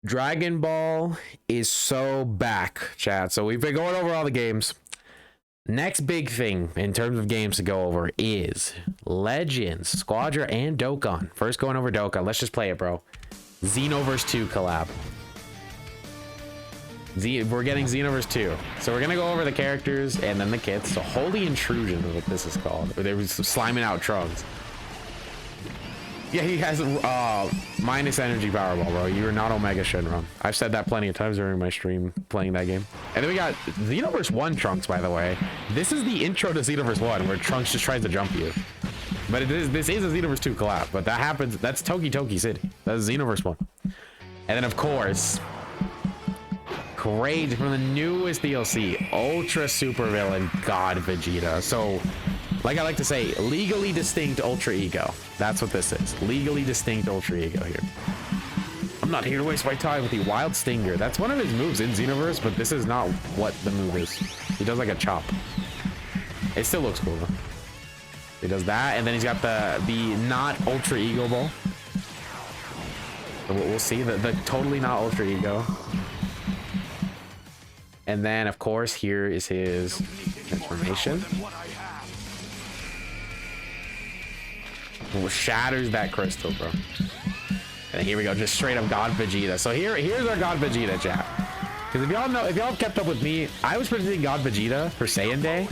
Dragon Ball is so back, chat. So we've been going over all the games. Next big thing in terms of games to go over is Legends, Squadra, and Dokkan. First going over Dokkan. Let's just play it, bro. XENOVERSE 2 collab. We're getting XENOVERSE 2. So we're going to go over the characters and then the kits. So Holy Intrusion is what this is called. They were sliming out Trunks. Yeah, he has minus energy Powerball, bro. You are not Omega Shenron. I've said that plenty of times during my stream playing that game. And then we got XENOVERSE 1 Trunks, by the way. This is the intro to XENOVERSE 1, where Trunks just tries to jump you. But this is a XENOVERSE 2 collab. But that happens. That's Toki Toki City. That's XENOVERSE 1. And then, of course, great from the newest DLC, Ultra Super Villain God Vegeta. So, like I like to say, legally distinct Ultra Ego. That's what this is. Legally distinct Ultra Ego here. I'm not here to waste my time with the Wild Stinger. That's one of his moves in XENOVERSE, but this is not what the move is. He does like a chop. It still looks cool though. He does that, and then he's got the not Ultra Ego ball. So we'll see the totally not Ultra Ego. And then, of course, here is his transformation. Shatters that crystal, bro. And here we go, just straight up God Vegeta. So here's our God Vegeta, chat. Because if y'all have kept up with me, I was predicting God Vegeta for Saiyan Day,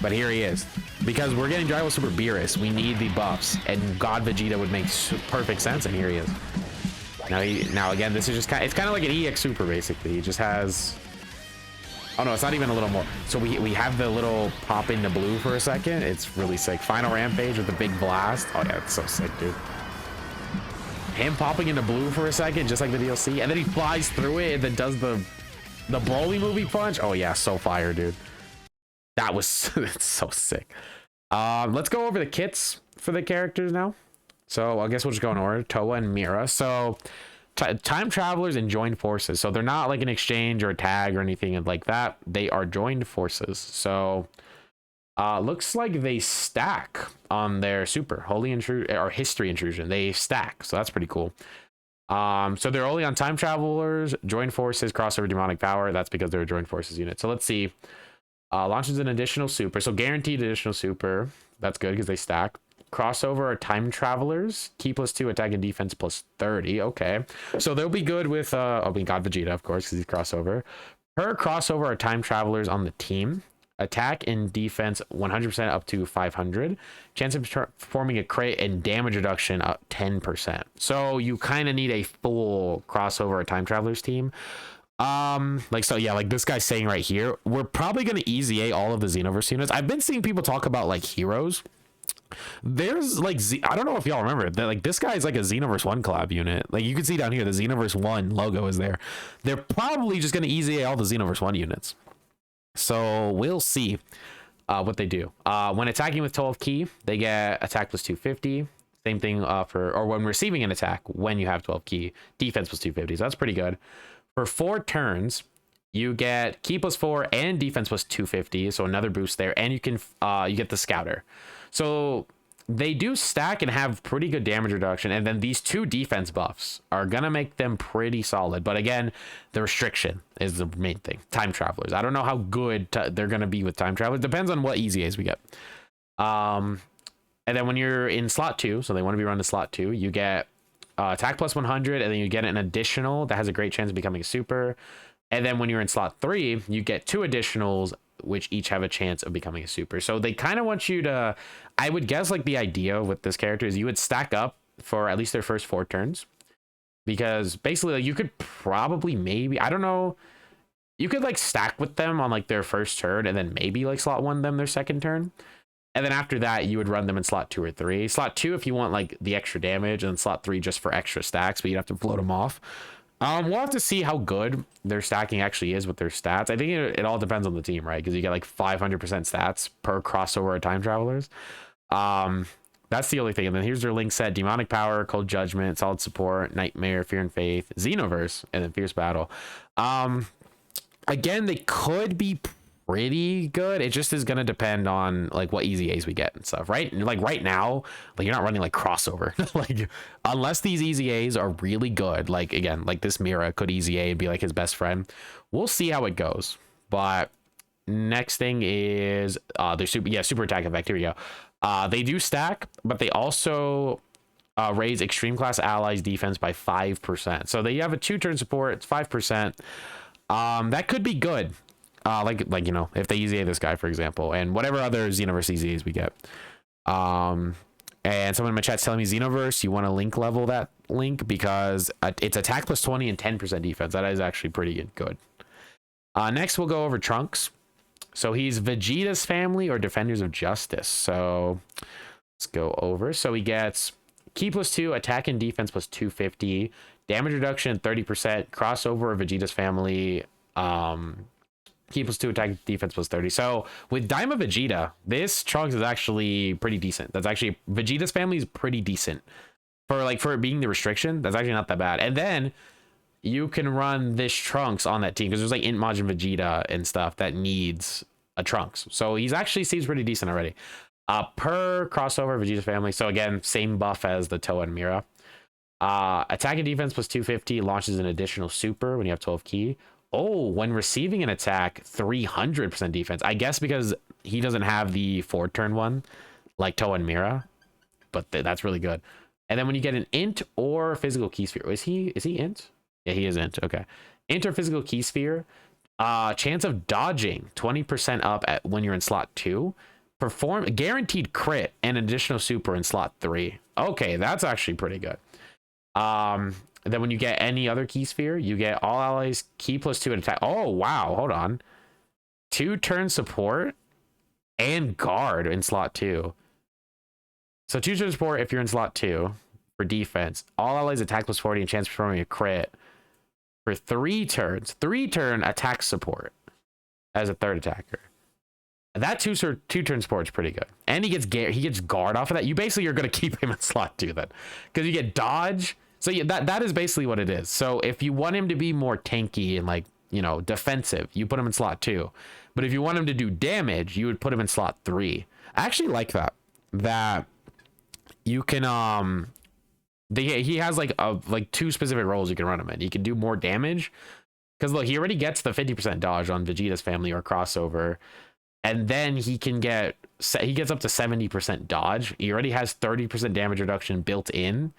but here he is. Because we're getting Dragon Ball Super Beerus, we need the buffs, and God Vegeta would make perfect sense, and here he is. Now again, this is just it's kind of like an EX Super basically. He just has. Oh no, it's not even a little more. So we have the little pop into blue for a second. It's really sick. Final Rampage with the big blast. Oh yeah, it's so sick, dude. Him popping into blue for a second, just like the DLC, and then he flies through it and then does the Broly movie punch. Oh yeah, so fire, dude. That was it's so sick. Let's go over the kits for the characters now. So I guess we'll just go in order. Toa and Mira. So time travelers and joined forces, so they're not like an exchange or a tag or anything like that. They are joined forces. So looks like they stack on their super Holy Intrusion or History Intrusion. They stack, so that's pretty cool. So they're only on time travelers, joined forces, crossover demonic power. That's because they're a joined forces unit. So let's see. Launches an additional super, so guaranteed additional super. That's good because they stack. Crossover are time travelers, key +2, attack and defense +30. Okay, so they'll be good with God Vegeta, of course, because he's crossover. Per crossover are time travelers on the team, attack and defense 100% up to 500, chance of performing a crit and damage reduction up 10%. So you kind of need a full crossover time travelers team. Like this guy's saying right here, we're probably going to easy A all of the XENOVERSE units. I've been seeing people talk about like heroes. There's like I don't know if y'all remember that, like, this guy is like a XENOVERSE 1 collab unit. Like, you can see down here the XENOVERSE 1 logo is there. They're probably just going to easy all the XENOVERSE 1 units, so we'll see what they do. When attacking with 12 key, they get attack +250. Same thing or when receiving an attack when you have 12 key, defense +250. So that's pretty good. For 4 turns, you get key +4 and defense +250, so another boost there, and you can you get the scouter. So they do stack and have pretty good damage reduction, and then these 2 defense buffs are gonna make them pretty solid. But again, the restriction is the main thing. Time travelers, I don't know how good they're gonna be with time travelers. Depends on what easy A's we get. And then when you're in slot 2, so they want to be run to slot 2, you get attack +100, and then you get an additional that has a great chance of becoming a super. And then when you're in slot 3, you get 2 additionals, which each have a chance of becoming a super. So they kind of want you to, I would guess, like, the idea with this character is you would stack up for at least their first 4 turns, because basically, like, you could probably maybe, I don't know, you could like stack with them on like their first turn and then maybe like slot 1 them their second turn. And then after that, you would run them in slot 2 or 3. Slot 2 if you want like the extra damage, and slot 3 just for extra stacks, but you'd have to float them off. We'll have to see how good their stacking actually is with their stats. I think it all depends on the team, right? Because you get like 500% stats per crossover of time travelers. That's the only thing. And then here's their link set: demonic power, cold judgment, solid support, nightmare, fear and faith, XENOVERSE, and then fierce battle. Again, they could be pretty good. It just is going to depend on like what easy A's we get and stuff, right? Like right now, like you're not running like crossover. Like unless these easy A's are really good, like again, like this Mira could easy A and be like his best friend. We'll see how it goes. But next thing is their super attack effect. Here we go. They do stack, but they also raise extreme class allies defense by 5%. So they have a 2-turn support. It's 5%. That could be good. Like you know, if they easy A this guy, for example, and whatever other Xenoverse easy A's we get. And someone in my chat's telling me Xenoverse, you want to link level that link because it's attack plus 20 and 10% defense. That is actually pretty good. Next, we'll go over Trunks. So he's Vegeta's family or Defenders of Justice. So let's go over. So he gets Ki plus 2, attack and defense plus 250, damage reduction 30%, crossover of Vegeta's family, Ki plus 2, attack defense plus 30. So with Daima Vegeta, this Trunks is actually pretty decent. That's actually Vegeta's family is pretty decent for it being the restriction. That's actually not that bad. And then you can run this Trunks on that team because there's like Int Majin Vegeta and stuff that needs a Trunks. So he's actually seems pretty decent already. Per crossover Vegeta's family. So again, same buff as the Toa and Mira. Attack and defense plus 250 launches an additional super when you have 12 Ki. Oh, when receiving an attack, 300% defense. I guess because he doesn't have the 4-turn one like Toa and Mira, but that's really good. And then when you get an int or physical key sphere, is he int? Yeah, he is int. Okay. Int or physical key sphere, chance of dodging 20% up at when you're in slot 2. Perform guaranteed crit and additional super in slot 3. Okay, that's actually pretty good. Then when you get any other key sphere, you get all allies Ki plus 2 and attack. Oh wow, hold on. 2-turn support and guard in slot 2. So 2-turn support if you're in slot 2 for defense. All allies attack plus 40 and chance of performing a crit for 3 turns. 3-turn attack support as a third attacker. That 2-turn support is pretty good, and he gets guard off of that. You basically are going to keep him in slot 2 then, because you get dodge. So yeah, that is basically what it is. So if you want him to be more tanky and like, you know, defensive, you put him in slot 2. But if you want him to do damage, you would put him in slot 3. I actually like that you can he has like 2 specific roles you can run him in. You can do more damage because look, he already gets the 50% dodge on Vegeta's family or crossover. And then he gets up to 70% dodge. He already has 30% damage reduction built in.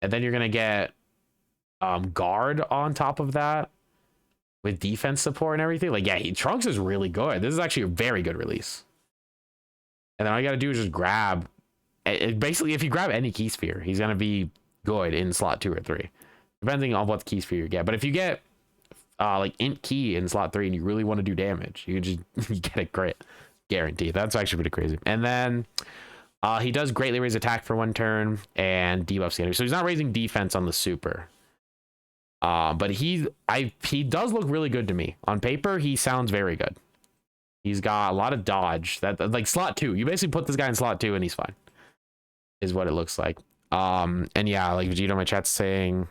And then you're going to get guard on top of that with defense support and everything. Like, yeah, Trunks is really good. This is actually a very good release. And then all you got to do is just grab. Basically, if you grab any key sphere, he's going to be good in slot 2 or 3, depending on what key sphere you get. But if you get like int key in slot 3 and you really want to do damage, you just you get a crit guarantee. That's actually pretty crazy. And then he does greatly raise attack for 1 turn and debuffs the enemy, so he's not raising defense on the super, but he does look really good to me. On paper he sounds very good. He's got a lot of dodge. That like slot 2, you basically put this guy in slot 2 and he's fine, is what it looks like. And yeah, like Vegeta in my chat's saying,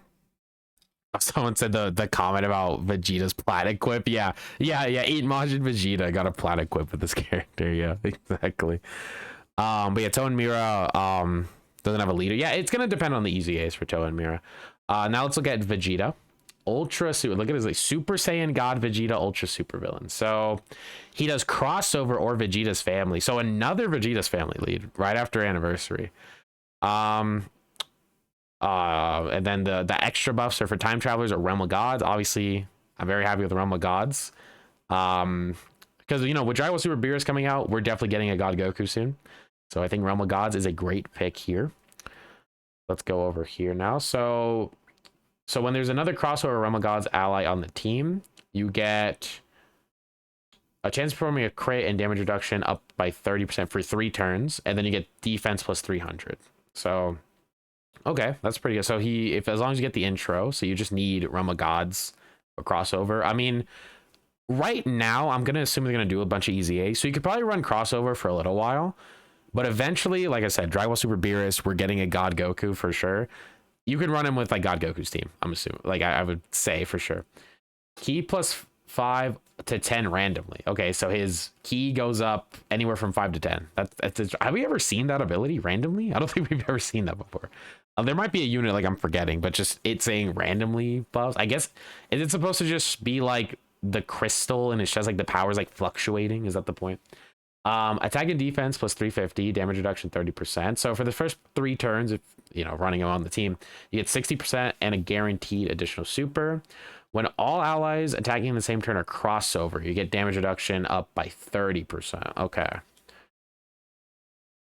someone said the comment about Vegeta's plat equip. Yeah. Int Majin Vegeta got a plat equip with this character. Yeah, exactly. But yeah, Toa and Mira doesn't have a leader. Yeah, it's gonna depend on the easy A's for Toa and Mira. Now let's look at Vegeta. Ultra Super. Look at his like Super Saiyan God Vegeta Ultra Super Villain. So he does crossover or Vegeta's family. So another Vegeta's family lead right after Anniversary. And then the extra buffs are for time travelers or Realm of Gods. Obviously, I'm very happy with the Realm of Gods. Because, you know, with Dragon Ball Super Beerus coming out, we're definitely getting a God Goku soon. So I think Realm of Gods is a great pick here. Let's go over here now. So when there's another crossover Realm of Gods ally on the team, you get a chance of performing a crit and damage reduction up by 30% for 3 turns. And then you get defense plus 300. So okay, that's pretty good. So as long as you get the intro, so you just need Realm of Gods or crossover. I mean, right now, I'm going to assume they're going to do a bunch of easy A. So you could probably run crossover for a little while. But eventually, like I said, Dragon Ball Super Beerus, we're getting a God Goku for sure. You could run him with like God Goku's team, I'm assuming. Like I would say for sure. Ki plus 5 to 10 randomly. Okay, so his key goes up anywhere from 5 to 10. That's have we ever seen that ability randomly? I don't think we've ever seen that before. There might be a unit like I'm forgetting, but just it saying randomly buffs. I guess, is it supposed to just be like the crystal and it's just like the power's like fluctuating? Is that the point? Attack and defense plus 350, damage reduction 30%. So for the first 3 turns, if you know, running him on the team, you get 60% and a guaranteed additional super. When all allies attacking in the same turn are crossover, you get damage reduction up by 30%. Okay.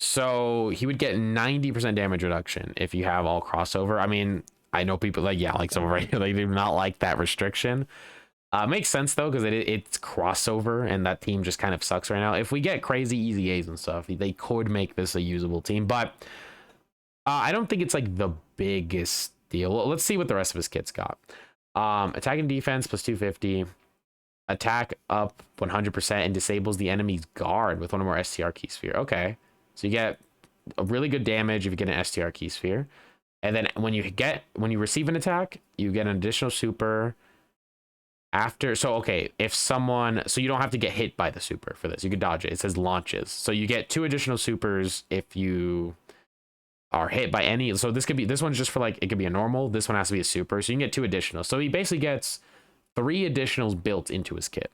So he would get 90% damage reduction if you have all crossover. I mean, I know people like, yeah, like some right, they do not like that restriction. Makes sense though, because it's crossover and that team just kind of sucks right now. If we get crazy easy A's and stuff, they could make this a usable team, but I don't think it's like the biggest deal. Well, let's see what the rest of his kit's got. Attack and defense plus 250, attack up 100% and disables the enemy's guard with one or more STR key sphere. Okay, so you get a really good damage if you get an STR key sphere, and then when you receive an attack, you get an additional super after. So okay, if someone, so you don't have to get hit by the super for this, you could dodge it. It says launches, so you get 2 additional supers if you are hit by any. So this one's just for like, it could be a normal, this one has to be a super, so you can get 2 additional. So he basically gets 3 additionals built into his kit.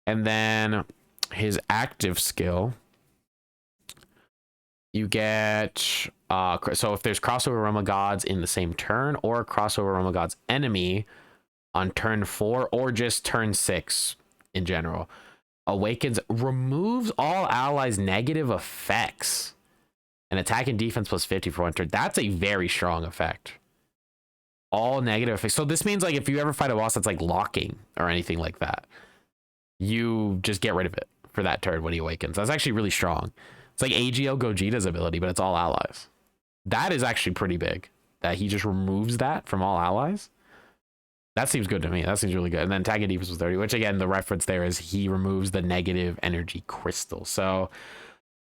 And then his active skill, you get so if there's crossover Realm of Gods in the same turn, or crossover Realm of Gods enemy on turn 4 or just turn 6 in general, awakens, removes all allies negative effects, and attack and defense plus 50 for 1 turn. That's a very strong effect. All negative effects. So this means like if you ever fight a boss that's like locking or anything like that, you just get rid of it for that turn when he awakens. That's actually really strong. It's like AGL Gogeta's ability, but it's all allies. That is actually pretty big, that he just removes that from all allies. That seems good to me. That seems really good. And then attack and defense was 30, which again, the reference there is he removes the negative energy crystal. So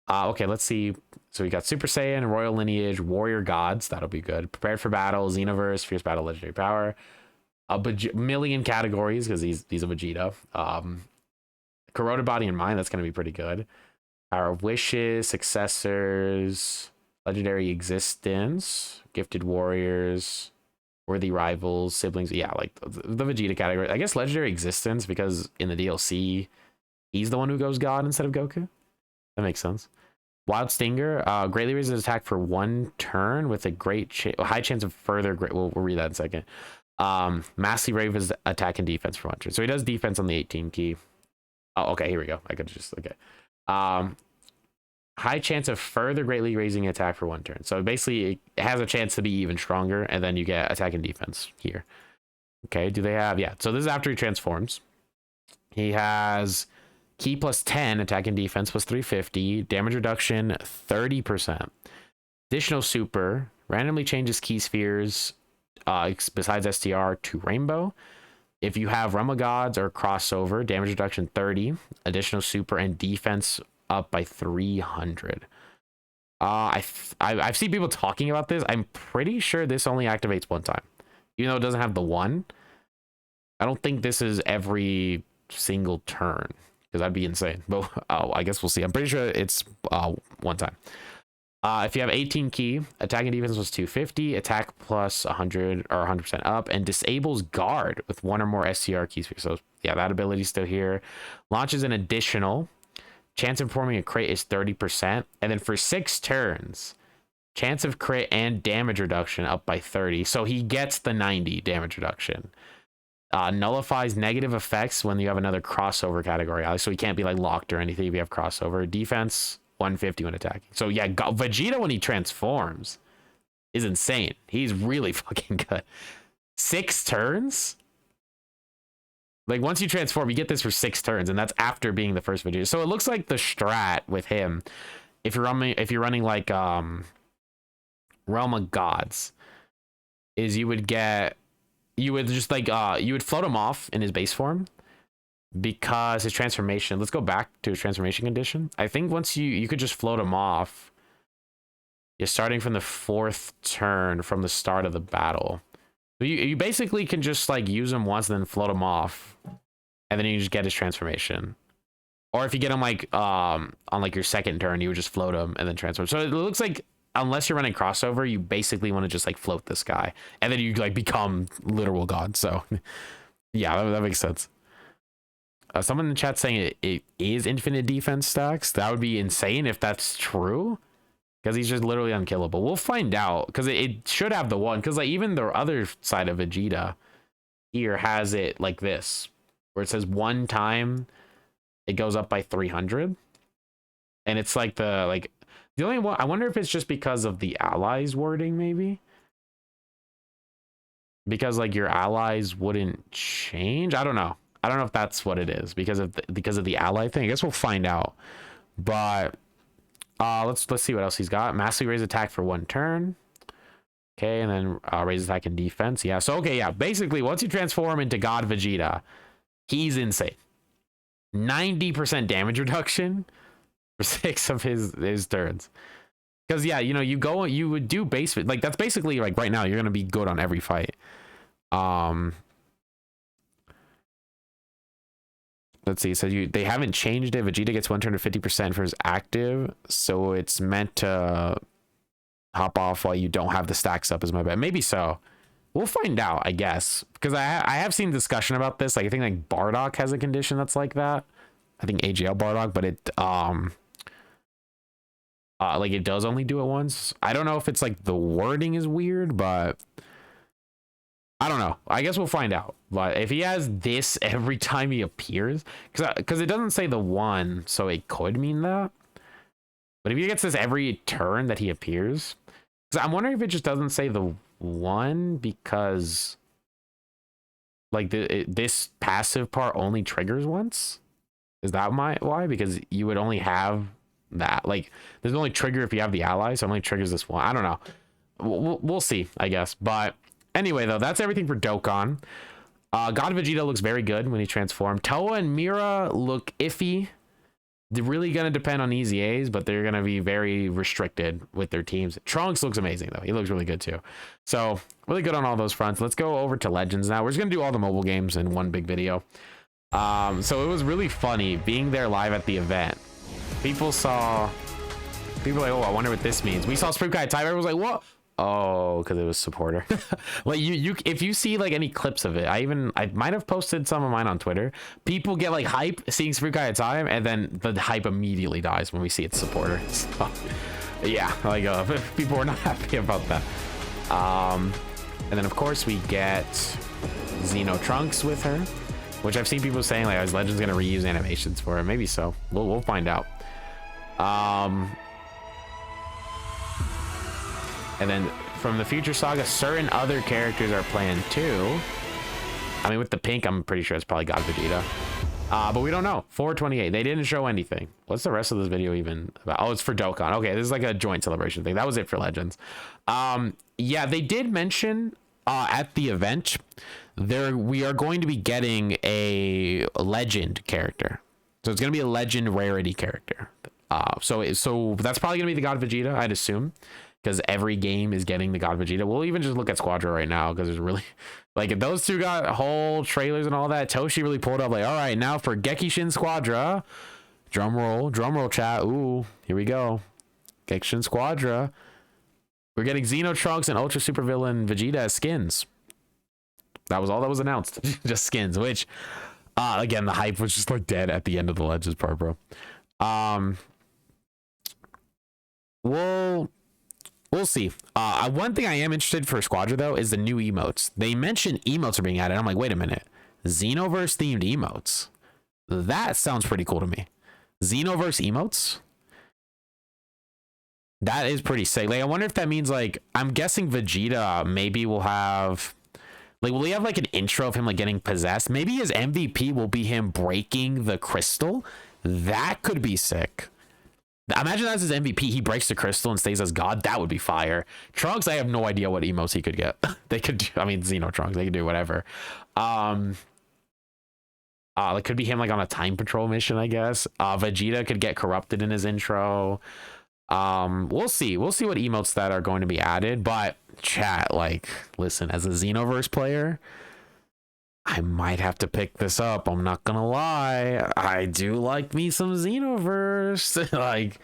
okay, let's see. So we got Super Saiyan, Royal Lineage, Warrior Gods. That'll be good. Prepared for Battle, Xenoverse, Fierce Battle, Legendary Power. A million categories because he's a Vegeta. Corroded Body and Mind. That's going to be pretty good. Power of Wishes, Successors, Legendary Existence, Gifted Warriors, Worthy Rivals, Siblings. Yeah, like the Vegeta category. I guess Legendary Existence because in the DLC, he's the one who goes God instead of Goku. That makes sense. Wild Stinger, greatly raises attack for 1 turn with a high chance of further. We'll read that in a second. Massively raises attack and defense for 1 turn. So he does defense on the 18 key. Oh, okay, here we go. I could just okay. High chance of further greatly raising attack for 1 turn. So basically, it has a chance to be even stronger, and then you get attack and defense here. Okay, do they have? Yeah. So this is after he transforms. He has key plus 10, attack and defense plus 350, damage reduction 30%. Additional super, randomly changes key spheres besides STR to rainbow. If you have Realm of Gods or crossover, damage reduction 30, additional super and defense up by 300. I've seen people talking about this. I'm pretty sure this only activates 1 time, even though it doesn't have the 1. I don't think this is every single turn, because that'd be insane. But I guess we'll see. I'm pretty sure it's 1 time. If you have 18 key, attack and defense was 250, attack plus 100 or 100% up, and disables guard with 1 or more STR keys. So yeah, that ability is still here. Launches an additional. Chance of forming a crit is 30%, and then for 6 turns, chance of crit and damage reduction up by 30. So he gets the 90 damage reduction. Nullifies negative effects when you have another crossover category, so he can't be like locked or anything if you have crossover. Defense 150 when attacking. So yeah, Vegeta when he transforms is insane. He's really fucking good. 6 turns. Like once you transform, you get this for 6 turns, and that's after being the first Vegeta. So it looks like the strat with him, if you're running like Realm of Gods, is you would just like you would float him off in his base form, because his transformation, let's go back to his transformation condition. I think once you could just float him off, you're starting from the 4th turn from the start of the battle. You basically can just like use him once and then float him off and then you just get his transformation. Or if you get him like on like your second turn, you would just float him and then transform. So it looks like unless you're running crossover, you basically want to just like float this guy, and then you like become literal god. So yeah, that makes sense. Someone in the chat saying it is infinite defense stacks. That would be insane if that's true, because he's just literally unkillable. We'll find out, because it should have the one, because like even the other side of Vegeta here has it like this, where it says one time it goes up by 300, and it's like the only one. I wonder if it's just because of the allies wording, maybe, because like your allies wouldn't change. I don't know if that's what it is, because of the ally thing. I guess we'll find out. But let's see what else he's got. Massively raise attack for 1 turn. Okay, and then raise attack and defense. Yeah, so okay, yeah. Basically, once you transform into God Vegeta, he's insane. 90% damage reduction for 6 of his turns. Because yeah, you know, you would do base, like that's basically like right now you're gonna be good on every fight. Let's see. So they haven't changed it. Vegeta gets 1 turn to 50% for his active, so it's meant to hop off while you don't have the stacks up, is my bet. Maybe so. We'll find out, I guess, because I have seen discussion about this. Like I think like Bardock has a condition that's like that. I think AGL Bardock, but it like it does only do it once. I don't know if it's like the wording is weird, but I don't know. I guess we'll find out. But if he has this every time he appears, because it doesn't say the one, so it could mean that. But if he gets this every turn that he appears, because I'm wondering if it just doesn't say the one because like this passive part only triggers once. Is that why? Because you would only have that. Like there's only trigger if you have the allies, so it only triggers this one. I don't know. We'll see, I guess. But anyway, though, that's everything for Dokkan. God Vegeta looks very good when he transformed. Toa and Mira look iffy. They're really going to depend on easy A's, but they're going to be very restricted with their teams. Trunks looks amazing, though. He looks really good, too. So, really good on all those fronts. Let's go over to Legends now. We're just going to do all the mobile games in one big video. So, it was really funny being there live at the event. People were like, oh, I wonder what this means. We saw Sprukai Timer was like, what? Oh, because it was supporter. Like if you see like any clips of it, I might have posted some of mine on Twitter. People get like hype seeing Sprukai time, and then the hype immediately dies when we see it's supporter. So, yeah, like people were not happy about that. And then of course we get Xeno Trunks with her, which I've seen people saying like, is Legends gonna reuse animations for it? Maybe so. We'll find out. And then from the Future Saga, certain other characters are planned too. I mean, with the pink, I'm pretty sure it's probably God Vegeta. But we don't know. 428. They didn't show anything. What's the rest of this video even about? Oh, it's for Dokkan. Okay, this is like a joint celebration thing. That was it for Legends. Yeah, they did mention at the event we are going to be getting a legend character. So it's going to be a legend rarity character. So that's probably going to be the God Vegeta, I'd assume, because every game is getting the God Vegeta. We'll even just look at Squadra right now, because there's really like if those two got whole trailers and all that. Toshi really pulled up like, all right, now for Gekishin Squadra, drum roll chat. Ooh, here we go. Gekishin Squadra. We're getting Xeno Trunks and Ultra Super Villain Vegeta as skins. That was all that was announced. Just skins, which again, the hype was just like dead at the end of the Legends part, bro. We'll see. One thing I am interested for Squadra though is the new emotes. They mentioned emotes are being added. I'm like, wait a minute, Xenoverse themed emotes. That sounds pretty cool to me. Xenoverse emotes. That is pretty sick. Like, I wonder if that means like, I'm guessing Vegeta maybe will have like, will he have like an intro of him like getting possessed? Maybe his MVP will be him breaking the crystal. That could be sick. Imagine that's his MVP. He breaks the crystal and stays as God. That would be fire. Trunks, I have no idea what emotes he could get. They could do, I mean, Xeno Trunks, they could do whatever. It could be him like on a time patrol mission, I guess. Vegeta could get corrupted in his intro. We'll see what emotes that are going to be added. But chat, like, listen, as a Xenoverse player, I might have to pick this up. I'm not gonna lie. I do like me some Xenoverse. Like,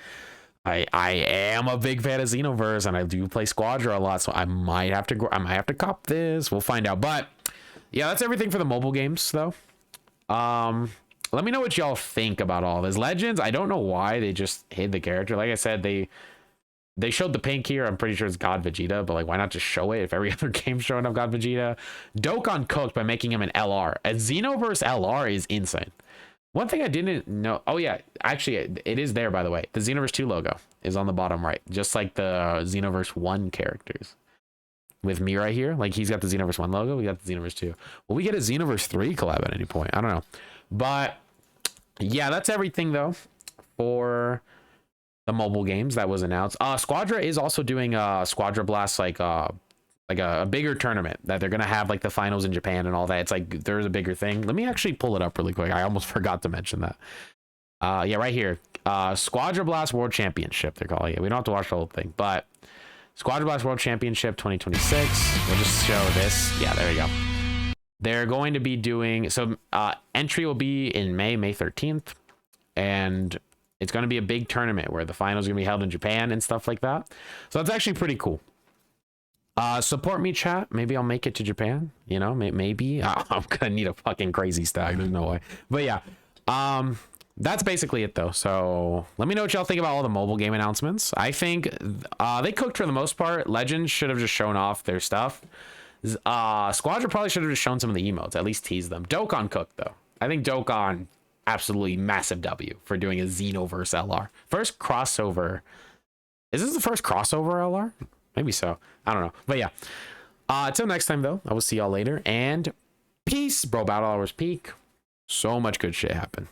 I am a big fan of Xenoverse, and I do play Squadra a lot, so I might have to cop this. We'll find out. But yeah, that's everything for the mobile games, though. Let me know what y'all think about all this. Legends, I don't know why they just hid the character. Like I said, they showed the pink here. I'm pretty sure it's God Vegeta, but like, why not just show it if every other game's showing up God Vegeta? Dokkan cooked by making him an LR. A Xenoverse LR is insane. One thing I didn't know. Oh yeah, actually, it is there, by the way. The Xenoverse 2 logo is on the bottom right, just like the Xenoverse 1 characters. With me right here, like he's got the Xenoverse 1 logo, we got the Xenoverse 2. Will we get a Xenoverse 3 collab at any point? I don't know. But yeah, that's everything though for the mobile games that was announced. Squadra is also doing Squadra Blast, like a bigger tournament that they're gonna have, like the finals in Japan and all that. It's like there's a bigger thing. Let me actually pull it up really quick. I almost forgot to mention that. Yeah, right here. Squadra Blast World Championship, they're calling it. We don't have to watch the whole thing, but Squadra Blast World Championship 2026. We'll just show this. Yeah, there we go. They're going to be doing, so entry will be in May 13th, and it's going to be a big tournament where the finals are going to be held in Japan and stuff like that. So that's actually pretty cool. Support me, chat. Maybe I'll make it to Japan. You know, maybe. I'm gonna need a fucking crazy stag. There's no way. But yeah, that's basically it though. So let me know what y'all think about all the mobile game announcements. I think they cooked for the most part. Legends should have just shown off their stuff. Squadra probably should have just shown some of the emotes, at least tease them. Dokkan cooked though. I think Dokkan, absolutely massive W for doing a Xenoverse LR. First crossover. Is this the first crossover LR? Maybe so. I don't know. But yeah. Until next time, though, I will see y'all later. And peace. Bro, Battle Hours peak. So much good shit happened.